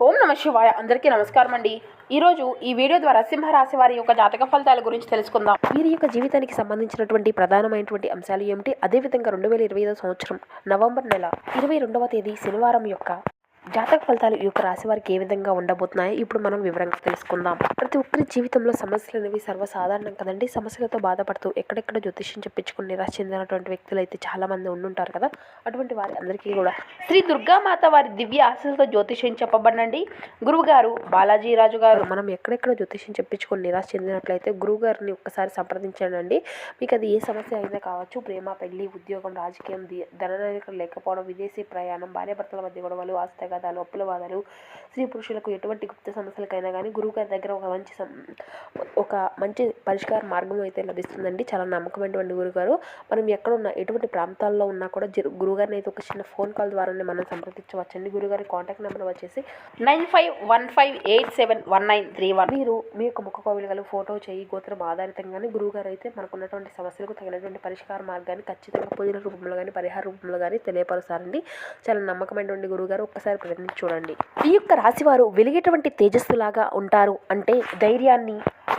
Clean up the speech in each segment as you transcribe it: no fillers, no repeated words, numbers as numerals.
ఓం నమ శివాయ. అందరికీ నమస్కారం అండి. ఈరోజు ఈ వీడియో ద్వారా సింహరాశి వారి యొక్క జాతక ఫలితాల గురించి తెలుసుకుందాం. వీరి యొక్క జీవితానికి సంబంధించినటువంటి ప్రధానమైనటువంటి అంశాలు ఏమిటి, అదేవిధంగా 2025 సంవత్సరం నవంబర్ నెల 22వ తేదీ శనివారం యొక్క జాతక ఫలితాలు ఈ యొక్క రాశి వారికి ఏ విధంగా ఉండబోతున్నాయో ఇప్పుడు మనం వివరంగా తెలుసుకుందాం. ప్రతి ఒక్కరి జీవితంలో సమస్యలు అనేవి సర్వసాధారణం కదండి. సమస్యలతో బాధపడుతూ ఎక్కడెక్కడ జ్యోతిష్యం చెప్పించుకుని నిరాశ చెందినటువంటి వ్యక్తులు అయితే చాలా మంది ఉండుంటారు కదా. అటువంటి వారి అందరికీ కూడా శ్రీ దుర్గామాత వారి దివ్య ఆశీస్సులతో జ్యోతిష్యం చెప్పబడినండి. గురువుగారు బాలాజీ రాజు గారు. మనం ఎక్కడెక్కడ జ్యోతిష్యం చెప్పించుకొని నిరాశ చెందినట్లయితే గురువు గారిని ఒక్కసారి సంప్రదించండి. మీకు అది ఏ సమస్య అయినా కావచ్చు, ప్రేమ, పెళ్లి, ఉద్యోగం, రాజకీయం, ధననాయకులు లేకపోవడం, విదేశీ ప్రయాణం, భార్యాభర్తల మధ్య గొడవలు, ఆస్తి అప్పుల బాధలు, స్త్రీ పురుషులకు ఎటువంటి గుప్త సమస్యలకైనా కానీ గురువుగారి దగ్గర ఒక మంచి పరిష్కార మార్గం అయితే లభిస్తుందండి. చాలా నమ్మకమైనటువంటి గురుగారు. మనం ఎక్కడున్నా ఎటువంటి ప్రాంతాల్లో ఉన్నా కూడా గురుగారిని అయితే ఒక చిన్న ఫోన్ కాల్ ద్వారానే మనం సంప్రదించవచ్చండి. గురుగారి కాంటాక్ట్ నెంబర్ వచ్చేసి 9515871931. మీరు మీ యొక్క ముఖ కవళికలు, ఫోటో, చేయి, గోత్రం ఆధారితంగానే గురువుగారు అయితే మనకున్నటువంటి సమస్యలకు తగినటువంటి పరిష్కార మార్గాన్ని ఖచ్చితంగా పూజల రూపంలో కానీ పరిహార రూపంలో కానీ తెలియపరుస్తారండి. చాలా నమ్మకమైనటువంటి గురువుగారు. ఒక్కసారి ప్రయత్నించి చూడండి. ఈ యొక్క రాశివారు వెలిగేటువంటి తేజస్సులాగా ఉంటారు. అంటే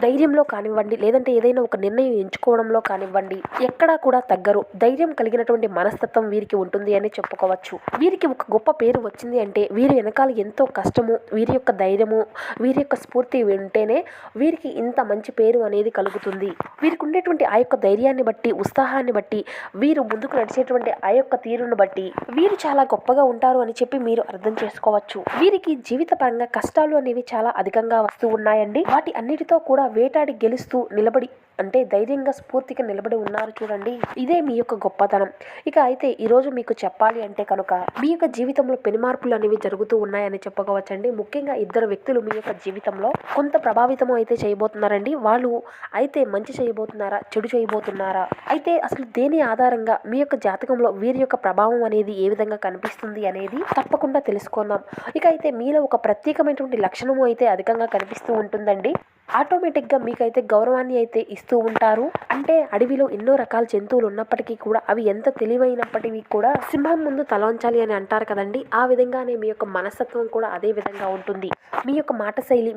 ధైర్యంలో కానివ్వండి, లేదంటే ఏదైనా ఒక నిర్ణయం ఎంచుకోవడంలో కానివ్వండి, ఎక్కడా కూడా తగ్గరు. ధైర్యం కలిగినటువంటి మనస్తత్వం వీరికి ఉంటుంది అని చెప్పుకోవచ్చు. వీరికి ఒక గొప్ప పేరు వచ్చింది అంటే వీరి వెనకాల ఎంతో కష్టము, వీరి యొక్క ధైర్యము, వీరి యొక్క స్ఫూర్తి ఉంటేనే వీరికి ఇంత మంచి పేరు అనేది కలుగుతుంది. వీరికి ఉండేటువంటి ఆ యొక్క ధైర్యాన్ని బట్టి, ఉత్సాహాన్ని బట్టి, వీరు ముందుకు నడిచేటువంటి ఆ యొక్క తీరును బట్టి వీరు చాలా గొప్పగా ఉంటారు అని చెప్పి మీరు అర్థం చేసుకోవచ్చు. వీరికి జీవిత పరంగా కష్టాలు అనేవి చాలా అధికంగా వస్తూ ఉన్నాయండి. వాటి అన్నిటితో కూడా వేటాడి గెలుస్తూ నిలబడి అంటే ధైర్యంగా స్ఫూర్తిగా నిలబడి ఉన్నారు చూడండి. ఇదే మీ యొక్క గొప్పతనం. ఇక అయితే ఈరోజు మీకు చెప్పాలి అంటే కనుక మీ యొక్క జీవితంలో పెను మార్పులు అనేవి జరుగుతూ ఉన్నాయని చెప్పుకోవచ్చండి. ముఖ్యంగా ఇద్దరు వ్యక్తులు మీ యొక్క జీవితంలో కొంత ప్రభావితం అయితే చేయబోతున్నారండి. వాళ్ళు అయితే మంచి చేయబోతున్నారా, చెడు చేయబోతున్నారా, అయితే అసలు దేని ఆధారంగా మీ యొక్క జాతకంలో వీరి యొక్క ప్రభావం అనేది ఏ విధంగా కనిపిస్తుంది అనేది తప్పకుండా తెలుసుకుందాం. ఇక అయితే మీలో ఒక ప్రత్యేకమైనటువంటి లక్షణము అయితే అధికంగా కనిపిస్తూ ఉంటుందండి. ఆటోమేటిక్గా మీకైతే గౌరవాన్ని అయితే ఇస్తూ ఉంటారు. అంటే అడవిలో ఎన్నో రకాల జంతువులు ఉన్నప్పటికీ కూడా అవి ఎంత తెలివైనప్పటికీ కూడా సింహం ముందు తలవంచాలి అని అంటారు కదండి. ఆ విధంగానే మీ యొక్క మనస్తత్వం కూడా అదే విధంగా ఉంటుంది. మీ యొక్క మాట శైలి,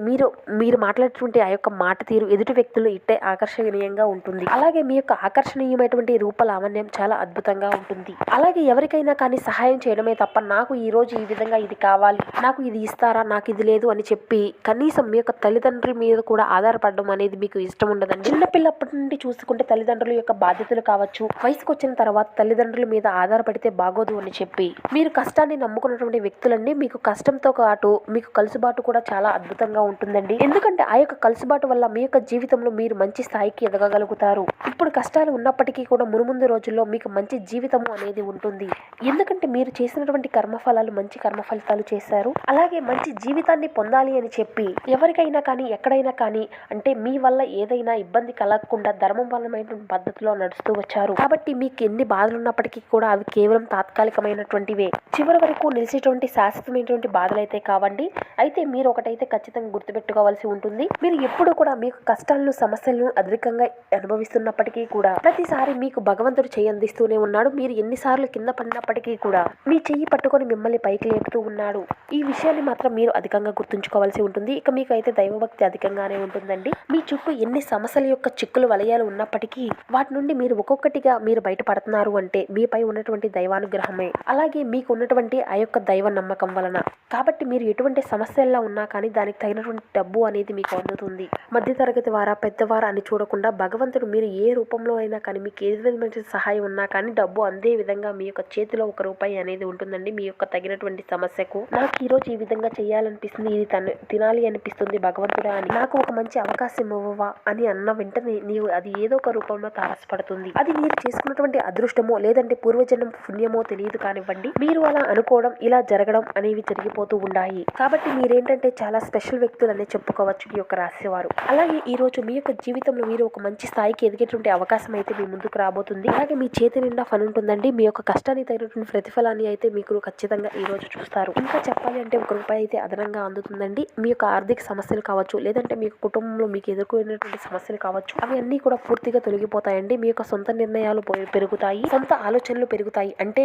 మీరు మాట్లాడేటువంటి ఆ యొక్క మాట తీరు ఎదుటి వ్యక్తులు ఇట్టే ఆకర్షణీయంగా ఉంటుంది. అలాగే మీ యొక్క ఆకర్షణీయమైనటువంటి రూపలావణ్యం చాలా అద్భుతంగా ఉంటుంది. అలాగే ఎవరికైనా కానీ సహాయం చేయడమే తప్ప నాకు ఈ రోజు ఈ విధంగా ఇది కావాలి, నాకు ఇది ఇస్తారా, నాకు ఇది లేదు అని చెప్పి కనీసం మీ యొక్క తల్లిదండ్రుల మీద కూడా ఆధారపడడం అనేది మీకు ఇష్టం ఉండదండి. చిన్నపిల్లప్పటి నుండి చూసుకుంటే తల్లిదండ్రుల యొక్క బాధ్యతలు కావచ్చు, వయసుకు వచ్చిన తర్వాత తల్లిదండ్రుల మీద ఆధారపడితే బాగోదు అని చెప్పి మీరు కష్టాన్ని నమ్ముకున్నటువంటి వ్యక్తులండి. మీకు కష్టంతో పాటు మీకు కలుసుబాటు కూడా చాలా అద్భుతంగా ఉంటుందండి. ఎందుకంటే ఆ యొక్క కలుసుబాటు వల్ల మీ యొక్క జీవితంలో మీరు మంచి స్థాయికి ఎదగగలుగుతారు. ఇప్పుడు కష్టాలు ఉన్నప్పటికీ కూడా మునుముందు రోజుల్లో మీకు మంచి జీవితము అనేది ఉంటుంది. ఎందుకంటే మీరు చేసినటువంటి కర్మఫలాలు మంచి కర్మ ఫలితాలు చేశారు. అలాగే మంచి జీవితాన్ని పొందాలి అని చెప్పి ఎవరికైనా కానీ ఎక్కడైనా కానీ అంటే మీ వల్ల ఏదైనా ఇబ్బంది కలగకుండా ధర్మబలమైనటువంటి పద్ధతిలో నడుస్తూ వచ్చారు. కాబట్టి మీకు ఎన్ని బాధలు ఉన్నప్పటికీ కూడా అవి కేవలం తాత్కాలికమైనటువంటివే. చివరి వరకు నిలిచేటువంటి శాశ్వతమైనటువంటి బాధలు అయితే కావండి. అయితే మీరు ఒకటైతే ఖచ్చితంగా గుర్తుపెట్టుకోవాల్సి ఉంటుంది. మీరు ఎప్పుడు కూడా మీకు కష్టాలను, సమస్యలను అధికంగా అనుభవిస్తున్నప్పటికీ కూడా ప్రతిసారి మీకు భగవంతుడు చెయ్యి అందిస్తూనే ఉన్నాడు. మీరు ఎన్నిసార్లు కింద పడినప్పటికీ కూడా మీ చెయ్యి పట్టుకొని మిమ్మల్ని పైకి లేపుతూ ఉన్నాడు. ఈ విషయాన్ని మాత్రం మీరు అధికంగా గుర్తుంచుకోవాల్సి ఉంటుంది. ఇక మీకు అయితే దైవభక్తి అధికంగానే ఉంటుందండి. మీ చుట్టూ ఎన్ని సమస్యల యొక్క చిక్కులు వలయాలు ఉన్నప్పటికీ వాటి నుండి మీరు ఒక్కొక్కటిగా మీరు బయటపడుతున్నారు అంటే మీపై ఉన్నటువంటి దైవానుగ్రహమే. అలాగే మీకు ఉన్నటువంటి ఆ యొక్క దైవ నమ్మకం వలన. కాబట్టి మీరు ఎటువంటి సమస్యల్లో ఉన్నా కానీ దానికి తగినటువంటి డబ్బు అనేది మీకు అందుతుంది. మధ్యతరగతి వారా, పెద్దవారా అని చూడకుండా భగవంతుడు మీరు ఏ రూపంలో అయినా కానీ మీకు ఏ విధమైన సహాయం ఉన్నా కానీ డబ్బు అందే విధంగా మీ యొక్క చేతిలో ₹1 అనేది ఉంటుందండి. మీ యొక్క తగినటువంటి సమస్యకు నాకు ఈరోజు ఈ విధంగా చేయాలనిపిస్తుంది, ఇది తినాలి అనిపిస్తుంది భగవంతుడా అని, నాకు ఒక మంచి అవకాశం ఇవ్వవా అని అన్న వెంటనే నీవు అది ఏదో ఒక రూపంలో తారసపడుతుంది. అది మీరు చేసుకున్నటువంటి అదృష్టమో లేదంటే పూర్వజన్మ పుణ్యమో తెలియదు కానివ్వండి. మీరు అలా అనుకోవడం, ఇలా జరగడం అనేవి జరిగిపోతూ ఉన్నాయి. కాబట్టి మీరేంటంటే చాలా స్పెషల్ వ్యక్తులు అనే చెప్పుకోవచ్చు ఈ యొక్క రాశివారు. అలాగే ఈ రోజు మీ యొక్క జీవితంలో మీరు ఒక మంచి స్థాయికి ఎదిగేటువంటి అవకాశం అయితే మీ ముందుకు రాబోతుంది. అలాగే మీ చేతి నిండా పని ఉంటుందండి. మీ యొక్క కష్టానికి తగినటువంటి ప్రతిఫలాన్ని అయితే మీకు ఖచ్చితంగా ఈ రోజు చూస్తారు. ఇంకా చెప్పాలి అంటే ₹1 అయితే అదనంగా అందుతుందండి. మీ యొక్క ఆర్థిక సమస్యలు కావచ్చు, లేదంటే మీ కుటుంబంలో మీకు ఎదుర్కొనేటువంటి సమస్యలు కావచ్చు, చెప్పుకోవచ్చు. అవి అన్నీ కూడా పూర్తిగా తొలగిపోతాయండి. మీ యొక్క సొంత నిర్ణయాలు పెరుగుతాయి, సొంత ఆలోచనలు పెరుగుతాయి. అంటే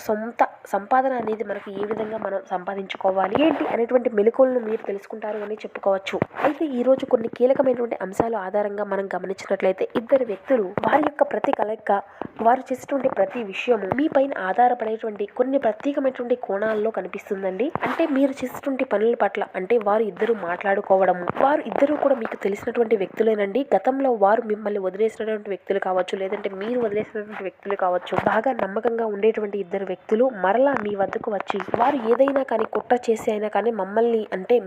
సొంత సంపాదన అనేది మనకు ఏ విధంగా మనం సంపాదించుకోవాలి ఏంటి అనేటువంటి మెలకువలను మీరు తెలుసుకుంటారు అని చెప్పుకోవచ్చు. అయితే ఈ రోజు కొన్ని కీలకమైనటువంటి అంశాల ఆధారంగా మనం గమనించినట్లయితే ఇద్దరు వ్యక్తులు వారి యొక్క ప్రతి కలయిక, వారు చేసేటువంటి ప్రతి విషయము మీ పైన ఆధారపడేటువంటి కొన్ని ప్రత్యేకమైనటువంటి కోణాల్లో కనిపిస్తుందండి. అంటే మీరు చేసేటువంటి పనుల పట్ల అంటే వారు ఇద్దరు మాట్లాడుకోవడము, వారు ఇద్దరు కూడా మీకు తెలిసినటువంటి వ్యక్తులేనండి. గతంలో వారు మిమ్మల్ని వదిలేసినటువంటి వ్యక్తులు కావచ్చు, లేదంటే మీరు వదిలేసినటువంటి వ్యక్తులు కావచ్చు. బాగా నమ్మకంగా ఉండేటువంటి ఇద్దరు వ్యక్తులు మరలా మీ వద్దకు వచ్చి వారు ఏదైనా కానీ కుట్ర చేసి అయినా కానీ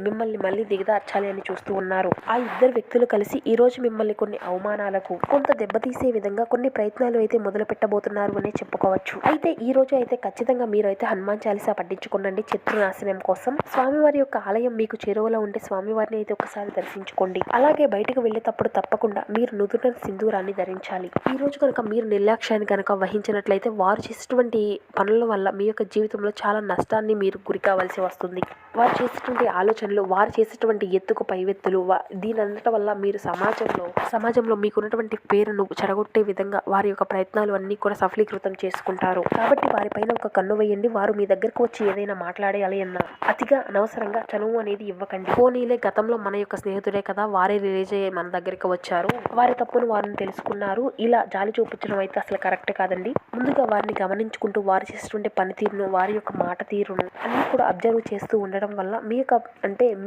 మిమ్మల్ని మళ్ళీ దిగదార్చాలి అని చూస్తూ ఉన్నారు. ఆ ఇద్దరు వ్యక్తులు కలిసి ఈ రోజు మిమ్మల్ని కొన్ని అవమానాలకు, కొంత దెబ్బతీసే విధంగా కొన్ని ప్రయత్నాలు అయితే మొదలు పెట్టబోతున్నారు అనే చెప్పుకోవచ్చు. అయితే ఈ రోజు అయితే ఖచ్చితంగా మీరు అయితే హనుమాన్ చాలీసా పట్టించుకోండి శత్రునాశనం కోసం. స్వామివారి యొక్క ఆలయం మీకు చేరువలో ఉంటే స్వామివారిని అయితే ఒకసారి దర్శించుకోండి. అలాగే బయటకు వెళ్ళేటప్పుడు తప్పకుండా మీరు నుదుట సింధూరాన్ని ధరించాలి. ఈ రోజు కనుక మీరు నిర్లక్ష్యాన్ని కనుక వహించినట్లయితే వారు చేసేటువంటి పనుల వల్ల మీ యొక్క జీవితంలో చాలా నష్టాన్ని మీరు గురి కావాల్సి వస్తుంది. వారు చేసేటువంటి ఆలోచనలు, వారు చేసేటువంటి ఎత్తుకు పైవెత్తులు, దీని అంతటి వల్ల మీరు సమాజంలో మీకున్నటువంటి పేరును చెడగొట్టే విధంగా వారి యొక్క ప్రయత్నాలు అన్నీ కూడా సఫలీకృతం చేసుకుంటారు. కాబట్టి వారిపైన ఒక కన్ను వేయండి. వారు మీ దగ్గరకు వచ్చి ఏదైనా మాట్లాడేయాలి అన్నా అతిగా అనవసరంగా చనువు అనేది ఇవ్వకండి. పోనీలే గతంలో మన యొక్క స్నేహితుడే కదా, వారే రిలీజ్ అయ్యే మన దగ్గరికి వచ్చారు, వారి తప్పును వారిని తెలుసుకున్నారు, ఇలా జాలి చూపించడం అయితే అసలు కరెక్ట్ కాదండి. ముందుగా వారిని గమనించుకుంటూ వారు చేసేటువంటి పనితీరును, వారి యొక్క మాట తీరును అన్ని కూడా అబ్జర్వ్ చేస్తూ ఉండడం వల్ల మీ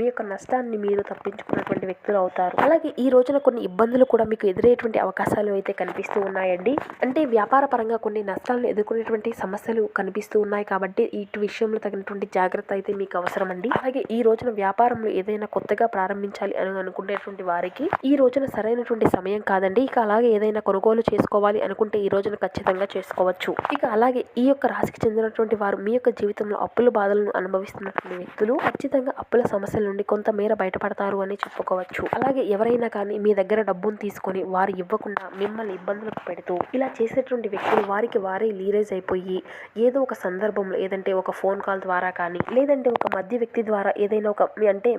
యొక్క నష్టాన్ని మీరు తప్పించుకున్నటువంటి వ్యక్తులు అవుతారు. అలాగే ఈ రోజున కొన్ని ఇబ్బందులు కూడా మీకు ఎదురయ్యేటువంటి అవకాశాలు అయితే కనిపిస్తూ ఉన్నాయండి. అంటే వ్యాపార పరంగా కొన్ని నష్టాలను ఎదుర్కొనేటువంటి సమస్యలు కనిపిస్తూ ఉన్నాయి. కాబట్టి ఇటు విషయంలో తగినటువంటి జాగ్రత్త అయితే మీకు అవసరం అండి. అలాగే ఈ రోజున వ్యాపారంలో ఏదైనా కొత్తగా ప్రారంభించాలి అని అనుకునేటువంటి వారికి ఈ రోజున సరైనటువంటి సమయం కాదండి. ఇక అలాగే ఏదైనా కొనుగోలు చేసుకోవాలి అనుకుంటే ఈ రోజున ఖచ్చితంగా చేసుకోవచ్చు. ఇక అలాగే ఈ యొక్క రాశికి చెందినటువంటి వారు మీ యొక్క జీవితంలో అప్పుల బాధలను అనుభవిస్తున్నటువంటి వ్యక్తులు ఖచ్చితంగా అప్పుల సమస్యల నుండి కొంతమేర బయటపడతారు అని చెప్పుకోవచ్చు. అలాగే ఎవరైనా కానీ మీ దగ్గర డబ్బును తీసుకొని వారు ఇవ్వకుండా మిమ్మల్ని ఇబ్బందులకు పెడుతూ ఇలా చేసేటువంటి వ్యక్తులు వారికి వారే లీరేజ్ అయిపోయి ఏదో ఒక సందర్భంలో ఏదంటే ఒక ఫోన్ కాల్ ద్వారా కానీ లేదంటే ఒక మధ్య వ్యక్తి ద్వారా ఏదైనా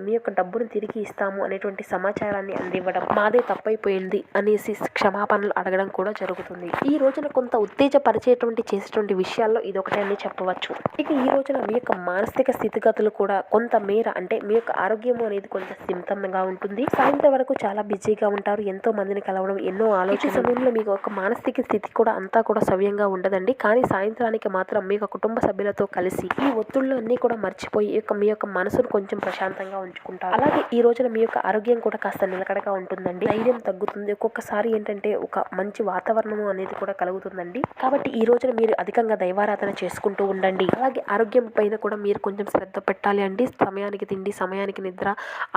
మీ యొక్క డబ్బును తిరిగి ఇస్తాము అనేటువంటి సమాచారాన్ని అందివ్వడం, మాదే తప్పైపోయింది అనేసి క్షమాపణలు అడగడం కూడా జరుగుతుంది. ఈ రోజున కొంత ఉత్తేజపరిచేటువంటి చేసేటువంటి విషయాల్లో ఇదొకటే అని చెప్పవచ్చు. ఇక ఈ రోజున మీ యొక్క మానసిక స్థితిగతులు కూడా కొంత మేర అంటే మీ యొక్క ఆరోగ్యం అనేది కొంచెం సింతంగా ఉంటుంది. సాయంత్రం వరకు చాలా బిజీగా ఉంటారు, ఎంతో మందిని కలవడం, ఎన్నో ఆలోచన సమయంలో మీకు ఒక మానసిక స్థితి కూడా అంతా కూడా సవ్యంగా ఉండదండి. కానీ సాయంత్రానికి మాత్రం మీ యొక్క కుటుంబ సభ్యులతో కలిసి ఈ ఒత్తిళ్లు అన్ని కూడా మర్చిపోయి మీ యొక్క మనసును కొంచెం ప్రశాంతంగా ఉంచుకుంటారు. అలాగే ఈ రోజున మీ యొక్క ఆరోగ్యం కూడా కాస్త నిలకడగా ఉంటుందండి. ధైర్యం తగ్గుతుంది. ఒక్కొక్కసారి ఏంటంటే ఒక మంచి వాతావరణం అనేది కూడా కలుగుతుందండి. కాబట్టి ఈ రోజున మీరు అధికంగా దైవారాధన చేసుకుంటూ ఉండండి. అలాగే ఆరోగ్యం పైన కూడా మీరు కొంచెం శ్రద్ధ పెట్టాలి అండి. సమయానికి తిండి, సమయానికి నిద్ర,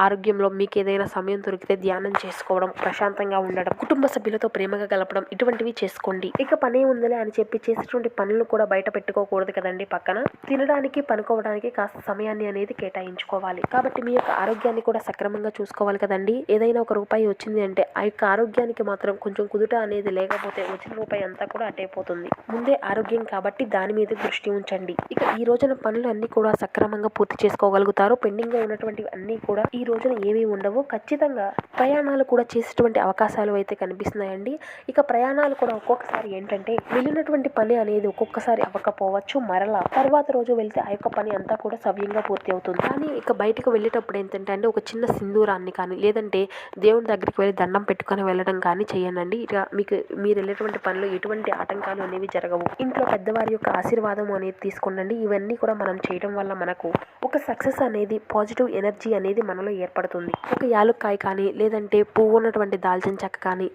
ఆరోగ్యంలో మీకు ఏదైనా సమయం దొరికితే ధ్యానం చేసుకోవడం, ప్రశాంతంగా ఉండడం, కుటుంబ సభ్యులతో ప్రేమగా గలపడం, ఇటువంటివి చేసుకోండి. ఇక పనే ఉందిలే అని చెప్పి చేసేటువంటి పనులు కూడా బయట పెట్టుకోకూడదు కదండి. పక్కన తినడానికి, పనుకోవడానికి కాస్త సమయాన్ని అనేది కేటాయించుకోవాలి. కాబట్టి మీ యొక్క ఆరోగ్యాన్ని కూడా సక్రమంగా చూసుకోవాలి కదండి. ఏదైనా ఒక రూపాయి వచ్చింది అంటే ఆ యొక్క ఆరోగ్యానికి మాత్రం కొంచెం కుదుట అనేది లేకపోతే వచ్చిన రూపాయి అంతా కూడా అటైపోతుంది. ముందే ఆరోగ్యం కాబట్టి దాని మీద దృష్టి ఉంచండి. ఇక ఈ రోజున పనులు అన్ని కూడా సక్రమంగా పూర్తి చేసుకోగలుగుతారు. పెండింగ్ గా ఉన్నటువంటి అన్ని కూడా ఈ రోజున ఏమీ ఉండవు. ఖచ్చితంగా ప్రయాణాలు కూడా చేసేటువంటి అవకాశాలు అయితే కనిపిస్తున్నాయండి. ఇక ప్రయాణాలు కూడా ఒక్కొక్కసారి ఏంటంటే వెళ్ళినటువంటి పని అనేది ఒక్కొక్కసారి అవ్వకపోవచ్చు, మరలా తర్వాత రోజు వెళ్తే ఆ యొక్క పని అంతా కూడా సవ్యంగా పూర్తి అవుతుంది. కానీ ఇక బయటకు వెళ్ళేటప్పుడు ఏంటంటే ఒక చిన్న సింధూరాన్ని కానీ లేదంటే దేవుని దగ్గరికి వెళ్ళి దండం పెట్టుకొని వెళ్ళడం కానీ చేయనండి. ఇక మీరు వెళ్ళేటువంటి పనులు ఎటువంటి ఆటంకాలు అనేవి జరగవు. ఇంట్లో పెద్దవారి యొక్క ఆశీర్వాదం అనేది తీసుకోండి. ఇవన్నీ కూడా మనం చేయడం వల్ల మనకు ఒక సక్సెస్ అనేది, పాజిటివ్ ఎనర్జీ అనేది మనలో ఏర్పడుతుంది. ఒక యాలుక్కాయ కానీ లేదంటే పువ్వు ఉన్నటువంటి దాల్చిన చెక్క కానీ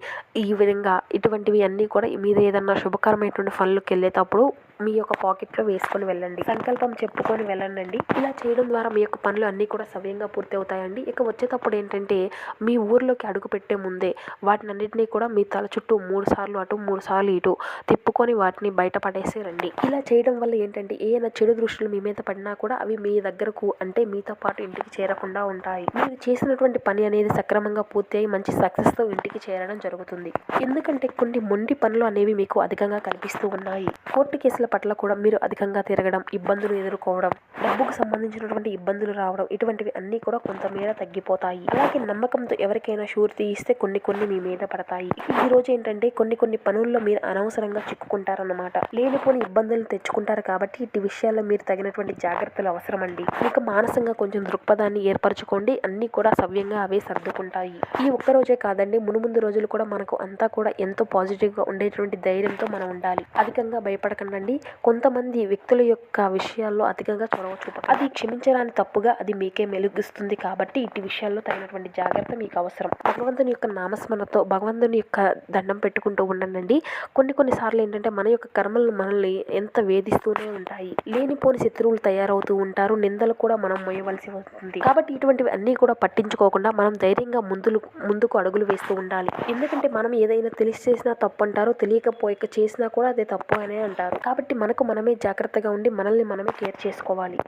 ఈ విధంగా ఇటువంటివి అన్నీ కూడా మీరు ఏదన్నా శుభకరమైనటువంటి పనులకు వెళ్ళేటప్పుడు మీ యొక్క పాకెట్లో వేసుకొని వెళ్ళండి. సంకల్పం చెప్పుకొని వెళ్ళండి. ఇలా చేయడం ద్వారా మీ యొక్క పనులు అన్నీ కూడా సవ్యంగా పూర్తి అవుతాయండి. ఇక వచ్చేటప్పుడు ఏంటంటే మీ ఊర్లోకి అడుగు పెట్టే ముందే వాటిని అన్నింటినీ కూడా మీ తల చుట్టూ 3 సార్లు అటు 3 సార్లు ఇటు తిప్పుకొని వాటిని బయట పడేసి రండి. ఇలా చేయడం వల్ల ఏంటంటే ఏమైనా చెడు దృష్టిలు మీ మీద పడినా కూడా అవి మీ దగ్గరకు అంటే మీతో పాటు ఇంటికి చేరకుండా ఉంటాయి. మీరు చేసినటువంటి పని అనేది సక్రమంగా పూర్తి అయ్యి మంచి సక్సెస్తో ఇంటికి చేరడం జరుగుతుంది. ఎందుకంటే కొన్ని మొండి పనులు అనేవి మీకు అధికంగా కనిపిస్తూ ఉన్నాయి. కోర్టు కేసుల పట్ల కూడా మీరు అధికంగా తిరగడం, ఇబ్బందులు ఎదుర్కోవడం, డబ్బుకు సంబంధించినటువంటి ఇబ్బందులు రావడం ఇటువంటివి అన్నీ కూడా కొంతమేర తగ్గిపోతాయి. అలాగే నమ్మకంతో ఎవరికైనా షూరిటీ ఇస్తే కొన్ని మీ మీద పడతాయి. ఈ రోజు ఏంటంటే కొన్ని పనుల్లో మీరు అనవసరంగా చిక్కుకుంటారన్నమాట. లేనిపోని ఇబ్బందులు తెచ్చుకుంటారు కాబట్టి ఇటు విషయాల్లో మీరు తగినటువంటి జాగ్రత్తలు అవసరమండి. మీకు మానసికంగా కొంచెం దృక్పథాన్ని ఏర్పరచుకోండి. అన్నీ కూడా సవ్యంగా అవే సర్దుకుంటాయి. ఈ ఒక్క రోజే కాదండి, మునుముందు రోజులు కూడా మనకు అంతా కూడా ఎంతో పాజిటివ్గా ఉండేటువంటి ధైర్యంతో మనం ఉండాలి. అధికంగా భయపడకండి. కొంతమంది వ్యక్తుల యొక్క విషయాల్లో అధికంగా చొరవ చూపకండి. అది క్షమించడానికి తప్పుగా అది మీకే మెలుగిస్తుంది. కాబట్టి ఇటు విషయాల్లో తగినటువంటి జాగ్రత్త మీకు అవసరం. భగవంతుని యొక్క నామస్మరణతో భగవంతుని యొక్క దండం పెట్టుకుంటూ ఉండండి. కొన్నిసార్లు ఏంటంటే మన యొక్క కర్మలు మనల్ని ఎంత వేధిస్తూనే ఉంటాయి. లేనిపోని శత్రువులు తయారవుతూ ఉంటారు. నిందలు కూడా మనం మోయవలసి వస్తుంది. కాబట్టి ఇటువంటివి అన్నీ కూడా పట్టించుకోకుండా మనం ధైర్యంగా ముందుకు అడుగులు వేస్తూ ఉండాలి. ఎందుకంటే మనం ఏదైనా తెలిసి చేసినా తప్పు అంటారు, తెలియకపోయాక చేసినా కూడా అదే తప్పు అనే అంటారు. కాబట్టి మనకు మనమే జాగ్రత్తగా ఉండి మనల్ని మనమే కేర్ చేసుకోవాలి.